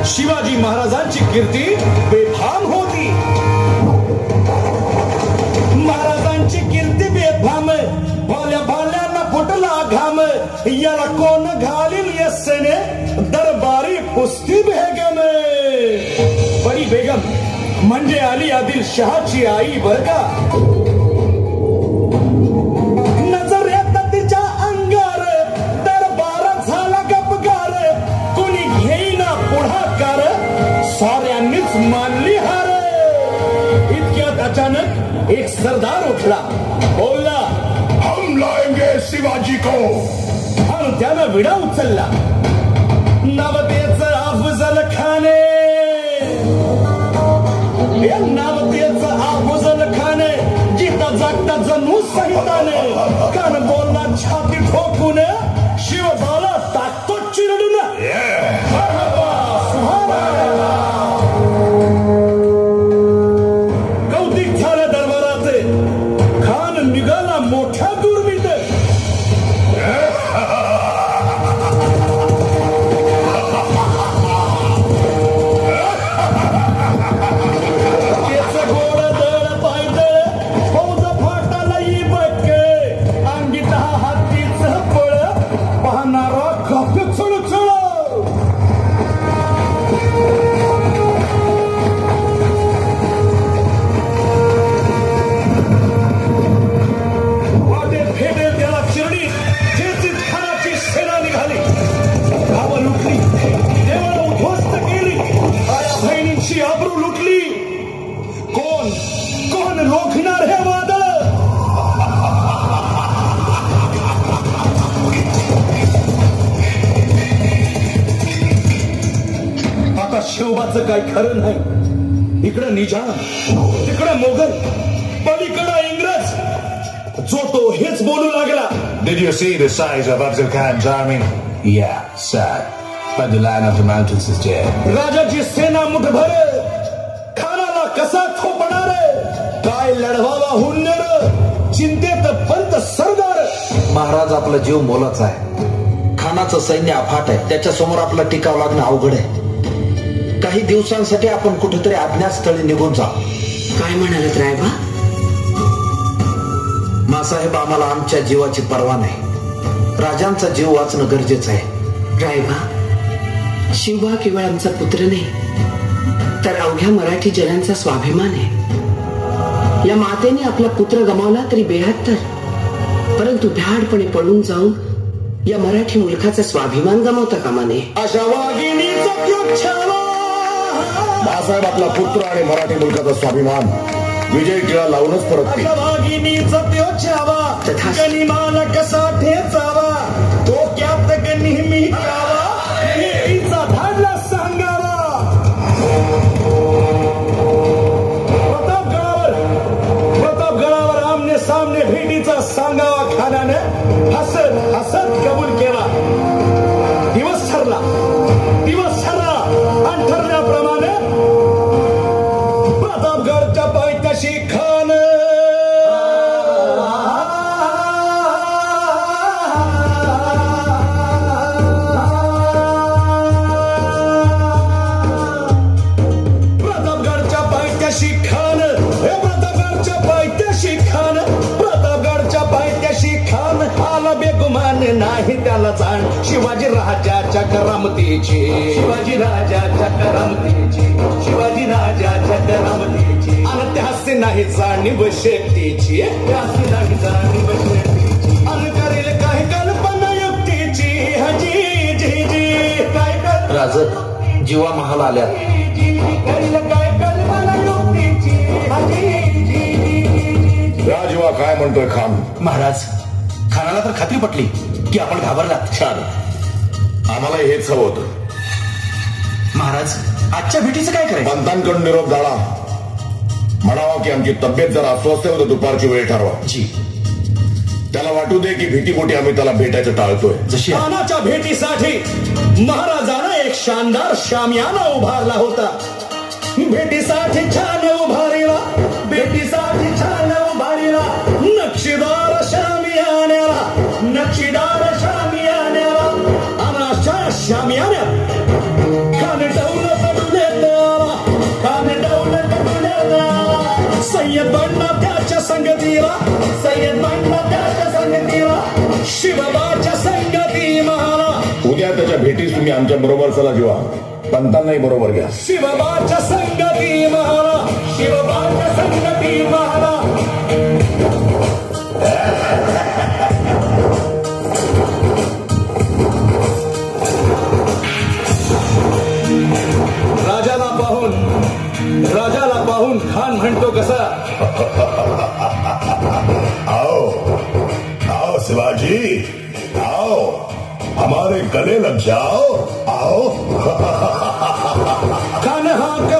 शिवाजी महाराजांची कीर्ती बेफाम होती. महाराजांची कीर्ती बेफाम, भोल्या भाल्यांना फुटला घाम. याला कोण घालील यस्सेने दरबारी पुस्ती बेगम. बडी बेगम म्हणजे अली आदिल शहाची आई बर का. नजर येत तिच्या अंगार, दरबार झाला गपगार. कुणी घेईना पुढाकार, साऱ्यांनीच मानली हार. इतक्यात अचानक एक सरदार उठला, बोलला, हम लाएंगे शिवाजी को. आणि त्यानं विडा उचलला. नवतेचं अफजल खाने, नावतेचं अफजल खाने, जिता जागता जणू सहिताने. कान बोलला छाती ठोकून, शिवबाला टाकतो चिरडून. कौतिक झालं दरबारात. खान निघाला मोठ्या दुर्मित. आबरू लुटली. कोण कोण रोखणार हे वादळ. आता शिवबाचं काय खरं नाही. इकडं निजाम, तिकडं मोगल, पलीकडं इंग्रज. जो तो हेच बोलू लागला. Did you see the size of Afzal Khan's army? Yeah, sir. But the Lion of the Mountains is dead. राजाची सेना मुठभर, खानाला कसा थोपणार. काय लढवावा हुन्नर, चिंतेत पंत सरदार. महाराज आपला जीव मोलाचा आहे. खानाचं सैन्य अफाट आहे. त्याच्या समोर आपला टिकाव लागणं अवघड आहे. काही दिवसांसाठी आपण कुठेतरी अज्ञातस्थळी निघून जाऊ. काय म्हणालत रायबा? मासाहेब, आम्हाला आमच्या जीवाची पर्वा नाही. राजांचा जीव वाचणं गरजेचं आहे. रायबा, शिवबा केवळ आमचा पुत्र नाही, तर अवघ्या मराठी जनांचा स्वाभिमान आहे. या मातेने आपला पुत्र गमावला तरी 72, परंतु भ्याडपणे पळून जाऊन या मराठी मुलखाचा स्वाभिमान गमावता कामा नये. अशा वाघिणीचा क्यों छावा. बाळासाहेब, आपला पुत्र आणि मराठी मुलकाचा स्वाभिमान विजय टिळा लावूनच परत. वाघिणीचा त्यो छावा, गनिमाला कसा ठेचावा. डोक्यात नेहमी कावा, नेहमीचा धाडला सांगावा. प्रतापगडावर आमने सामने भेटीचा सांगावा. खानाने हसत हसत कबूल केला. दिवस ठरला आणि ठरल्याप्रमाणे प्रतापगडच्या पायथ्याशी खान आला बेगुमान नाही त्याला जाण. शिवाजी राजाच्या करामतीची, शिवाजी राजाच्या करामतीची, शिवाजी राजाच्या करामतीची. आणि त्यासी नाही जाणीव शेतीची, त्यासी नाही जाणीव शेतीची. आणि करेल काय कल्पना युक्तीची. हजी जी जी काय राज, जीवा महाल आल्या. करेल काय कल्पना युक्तीची. हजी राजवा काय म्हणतोय खान? महाराज, खानाला तर खात्री पटली की आपण घाबरलात. छान, आम्हाला हेच हवं होतं. महाराज, आजच्या भेटीचं काय करायचं? पंतांकडून निरोप झाला. म्हणावा की आमची तब्येत जरा अस्वस्थ होतं, दुपारची वेळ ठरवा. जी. त्याला वाटू दे की भीतीपोटी आम्ही त्याला भेटायचं टाळतोय. जशी खानाच्या भेटीसाठी महाराजानं एक शानदार शामियाना उभारला होता. भेटीसाठी छान उभारीला, भेटीसाठी छान उभारीला. नक्षीदार शामियान्याला, नक्षीदार शामियान्याला. आणि अशा शामियान्यात खान ठेवलं संगतीला सय्यद मांडला त्याच्या संगतीला शिवबाच्या संगती मला उद्या त्याच्या भेटीस तुम्ही आमच्या बरोबर चला जीवा पंतांनाही बरोबर घ्या शिवबाच्या संगती मला शिवबाच्या संगती मला राजाला पाहून खान म्हणतो कसा आओ आओ शिवाजी आओ हमारे गले लग जाओ आओ खान हाक